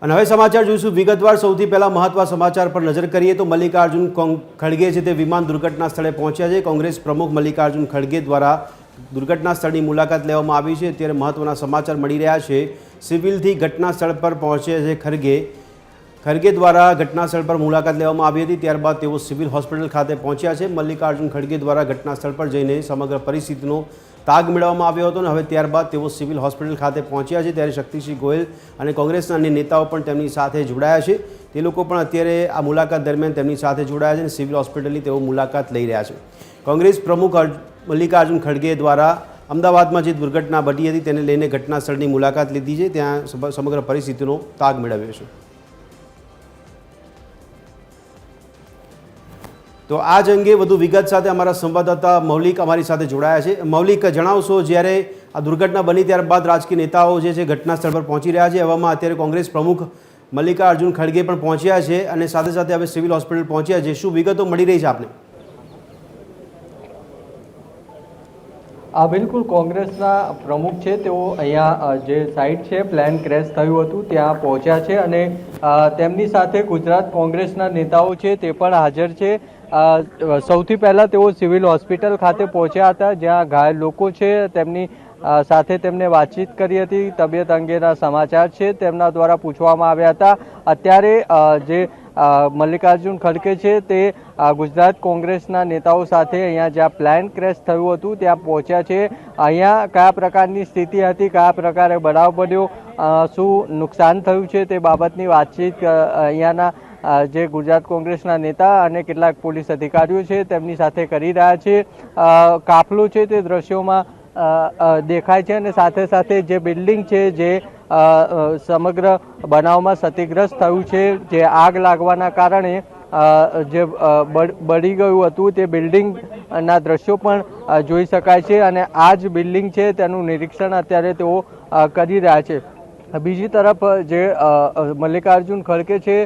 અને હવે સમાચાર જોઈશું વિગતવાર। સૌથી પહેલા મહત્વના સમાચાર પર નજર કરીએ તો મલ્લિકાર્જુન ખડગે છે તે વિમાન દુર્ઘટના સ્થળે પહોંચ્યા છે। કોંગ્રેસ પ્રમુખ મલ્લિકાર્જુન ખડગે દ્વારા દુર્ઘટના સ્થળની મુલાકાત લેવામાં આવી છે। ત્યારે મહત્વના સમાચાર મળી રહ્યા છે। સિવિલથી ઘટના સ્થળ પર પહોંચ્યા છે ખડગે દ્વારા ઘટના સ્થળ પર મુલાકાત લેવામાં આવી હતી। ત્યારબાદ તેઓ સિવિલ હોસ્પિટલ ખાતે પહોંચ્યા છે। મલ્લિકાર્જુન ખડગે દ્વારા ઘટના સ્થળ પર જઈને સમગ્ર પરિસ્થિતિનો તાગ મેળવવામાં આવ્યો હતો અને હવે ત્યારબાદ તેઓ સિવિલ હોસ્પિટલ ખાતે પહોંચ્યા છે। ત્યારે શક્તિસિંહ ગોહિલ અને કોંગ્રેસના અન્ય નેતાઓ પણ તેમની સાથે જોડાયા છે। તે લોકો પણ અત્યારે આ મુલાકાત દરમિયાન તેમની સાથે જોડાયા છે અને સિવિલ હોસ્પિટલની તેઓ મુલાકાત લઈ રહ્યા છે। કોંગ્રેસ પ્રમુખ મલ્લિકાર્જુન ખડગે દ્વારા અમદાવાદમાં જે દુર્ઘટના ઘટી હતી તેને લઈને ઘટના સ્થળની મુલાકાત લીધી છે, ત્યાં સમગ્ર પરિસ્થિતિનો તાગ મેળવ્યો છે। તો આ જ અંગે વધુ વિગત સાથે અમારા સંવાદદાતા મૌલિક અમારી સાથે જોડાયા છે। મૌલિક, જણાવશો, જ્યારે આ દુર્ઘટના બની ત્યારબાદ રાજકીય નેતાઓ જે છે ઘટના સ્થળ પર પહોંચી રહ્યા છે, એવામાં અત્યારે કોંગ્રેસ પ્રમુખ મલ્લિકાર્જુન ખડગે પણ પહોંચ્યા છે અને સાથે સાથે હવે સિવિલ હોસ્પિટલ પહોંચ્યા છે। શું વિગતો મળી રહી છે આપને? બિલકુલ, કોંગ્રેસના પ્રમુખ છે તેઓ અહીંયા જે સાઇટ છે પ્લેન ક્રેશ થયું હતું ત્યાં પહોંચ્યા છે અને તેમની સાથે ગુજરાત કોંગ્રેસના નેતાઓ છે તે પણ હાજર છે। સૌથી પહેલાં તેઓ સિવિલ હોસ્પિટલ ખાતે પહોંચ્યા હતા, જ્યાં ઘાયલ લોકો છે તેમની સાથે તેમને વાતચીત કરી હતી। તબિયત અંગેના સમાચાર છે તેમના દ્વારા પૂછવામાં આવ્યા હતા। અત્યારે જે મલ્લિકાર્જુન ખડગે છે તે ગુજરાત કોંગ્રેસના નેતાઓ સાથે અહીંયા જ્યાં પ્લેન ક્રેશ થયું હતું ત્યાં પહોંચ્યા છે। અહીંયા કયા પ્રકારની સ્થિતિ હતી, કયા પ્રકારે બનાવ બન્યો, શું નુકસાન થયું છે તે બાબતની વાતચીત અહીંયાના જે ગુજરાત કોંગ્રેસના નેતા અને કેટલાક પોલીસ અધિકારીઓ છે તેમની સાથે કરી રહ્યા છે। કાફલો છે તે દ્રશ્યોમાં દેખાય છે અને સાથે સાથે જે બિલ્ડિંગ છે જે સમગ્ર બનાવમાં ક્ષતિગ્રસ્ત થયું છે, જે આગ લાગવાના કારણે જે બળી ગયું હતું તે બિલ્ડિંગના દ્રશ્યો પણ જોઈ શકાય છે અને આ જ બિલ્ડિંગ છે તેનું નિરીક્ષણ અત્યારે તેઓ કરી રહ્યા છે। બીજી તરફ જે મલ્લિકાર્જુન ખડગે છે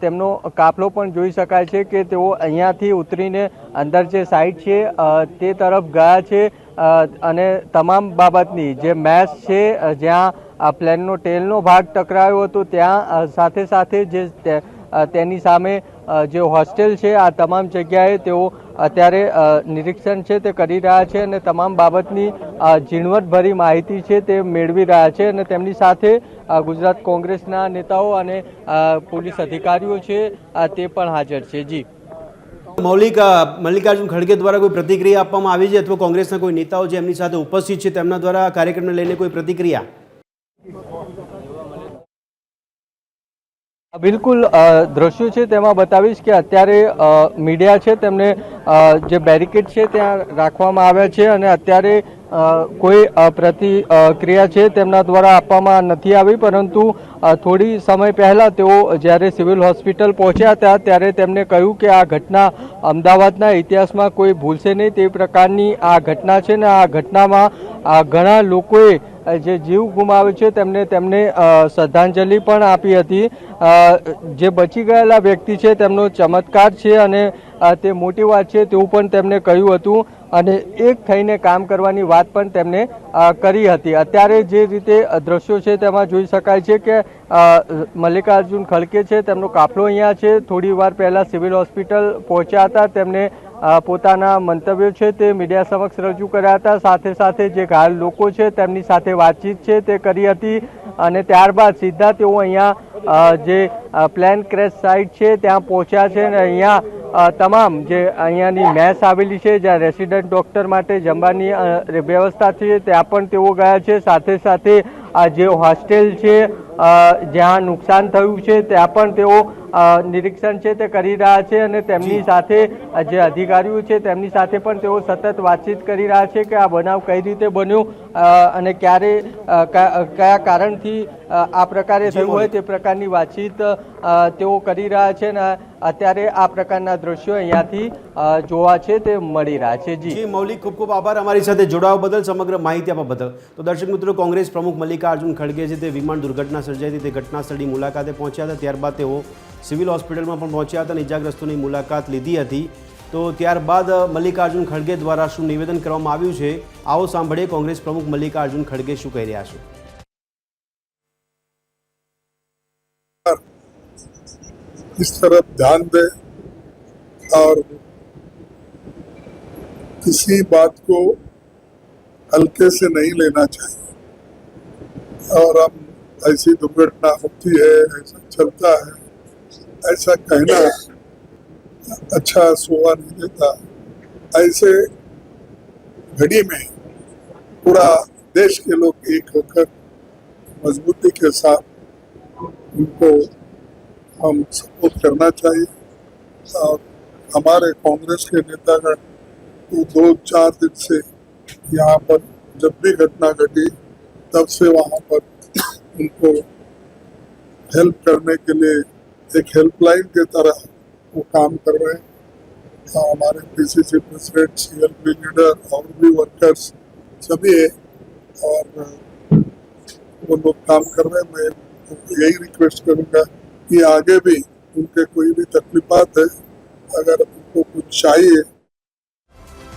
તેમનો કાફલો પણ જોઈ શકાય છે કે તેઓ અહીંયાથી ઉતરીને અંદર જે સાઇટ છે તે તરફ ગયા છે અને તમામ બાબતની જે મેચ છે જ્યાં પ્લેનનો ટેલનો ભાગ ટકરાયો હતો ત્યાં સાથે સાથે જે તેની સામે જે હોસ્ટેલ છે આ તમામ જગ્યાએ તેઓ અત્યારે નિરીક્ષણ છે તે કરી રહ્યા છે અને તમામ બાબતની ઝીણવટભરી માહિતી છે તે મેળવી રહ્યા છે અને તેમની સાથે ગુજરાત કોંગ્રેસના નેતાઓ અને પોલીસ અધિકારીઓ છે તે પણ હાજર છે। જી મૌલિક, મલ્લિકાર્જુન ખડગે દ્વારા કોઈ પ્રતિક્રિયા આપવામાં આવી છે અથવા કોંગ્રેસના કોઈ નેતાઓ જે એમની સાથે ઉપસ્થિત છે તેમના દ્વારા કાર્યક્રમને લઈને કોઈ પ્રતિક્રિયા? બિલકુલ, દ્રશ્યો છે તેમાં બતાવીશ કે અત્યારે મીડિયા છે તેમને જે બેરિકેડ છે ત્યાં રાખવામાં આવ્યા છે અને અત્યારે કોઈ પ્રતિક્રિયા છે તેમના દ્વારા આપવામાં નથી આવી, પરંતુ થોડી સમય પહેલાં તેઓ જ્યારે સિવિલ હોસ્પિટલ પહોંચ્યા હતા ત્યારે તેમણે કહ્યું કે આ ઘટના અમદાવાદના ઇતિહાસમાં કોઈ ભૂલશે નહીં તે પ્રકારની આ ઘટના છે ને આ ઘટનામાં ઘણા લોકોએ જે જીવ ગુમાવ્યો છે તેમને શ્રદ્ધાંજલિ પણ આપી હતી। જે બચી ગયેલા વ્યક્તિ છે તેમનો ચમત્કાર છે અને તે મોટી વાત છે તેવું પણ તેમણે કહ્યું હતું અને એક થઈને કામ કરવાની વાત પણ તેમણે કરી હતી। અત્યારે જે રીતે દ્રશ્યો છે તેમાં જોઈ શકાય છે કે મલ્લિકાર્જુન ખડગે છે તેમનો કાફલો અહીંયા છે, થોડી વાર પહેલાં સિવિલ હોસ્પિટલ પહોંચ્યા હતા, તેમને પોતાના મંતવ્યો છે તે મીડિયા સમક્ષ રજૂ કર્યા હતા, સાથે સાથે જે ઘાયલ લોકો છે તેમની સાથે વાતચીત છે તે કરી હતી અને ત્યારબાદ સીધા તેઓ અહીંયા જે પ્લેન ક્રેશ સાઇટ છે ત્યાં પહોંચ્યા છે અને અહીંયા તમામ જે અહીંયાની મેસ આવેલી છે જ્યાં રેસિડન્ટ ડૉક્ટર માટે જમવાની વ્યવસ્થા છે ત્યાં પણ તેઓ ગયા છે, સાથે સાથે આ જે હોસ્ટેલ છે જ્યાં નુકસાન થયું છે ત્યાં પણ તેઓ નિરીક્ષણ છે તે કરી રહ્યા છે અને તેમની સાથે જે અધિકારીઓ છે તેમની સાથે પણ તેઓ સતત વાતચીત કરી રહ્યા છે કે આ બનાવ કઈ રીતે બન્યો અને ક્યારે કયા કારણથી આ પ્રકારે થયું હોય તે પ્રકારની વાતચીત તેઓ કરી રહ્યા છે અને અત્યારે આ પ્રકારના દ્રશ્યો અહીંયાથી જોવા છે તે મળી રહ્યા છે। જી મૌલિક, ખૂબ ખૂબ આભાર અમારી સાથે જોડાવા બદલ, સમગ્ર માહિતી આપવા બદલ। તો દર્શક મિત્રો, કોંગ્રેસ પ્રમુખ મલ્લિકાર્જુન ખડગે છે તે વિમાન દુર્ઘટના સર્જાઈ હતી તે ઘટના સ્થળની મુલાકાતે પહોંચ્યા હતા, ત્યારબાદ તેઓ સિવિલ હોસ્પિટલમાં પણ પહોંચ્યા હતા અને ઇજાગ્રસ્તોની મુલાકાત લીધી હતી। તો ત્યારબાદ મલ્લિકાર્જુન ખડગે દ્વારા શું નિવેદન કરવામાં આવ્યું છે, આવો સાંભળીએ કોંગ્રેસ પ્રમુખ મલ્લિકાર્જુન ખડગે શું કહી રહ્યા છે। इस तरफ ध्यान दें और किसी बात को हल्के से नहीं लेना चाहिए। और हम ऐसी दुर्घटना होती है, ऐसा चलता है, ऐसा कहना अच्छा शोभा नहीं देता। ऐसे घड़ी में पूरा देश के लोग एक होकर मजबूती के साथ उनको हम सपोर्ट करना चाहिए। और हमारे कांग्रेस के नेतागण तो 2-4 दिन से यहाँ पर जब भी घटना घटी तब से वहाँ पर उनको हेल्प करने के लिए एक हेल्पलाइन की तरह वो काम कर रहे हैं। हमारे पीसीसी प्रेसिडेंट, सीएलपी लीडर और भी वर्कर्स सभी है और वो लोग काम कर रहे हैं। मैं यही रिक्वेस्ट करूँगा कि आगे भी उनके कोई भी तकलीफात है, अगर उनको कुछ चाहिए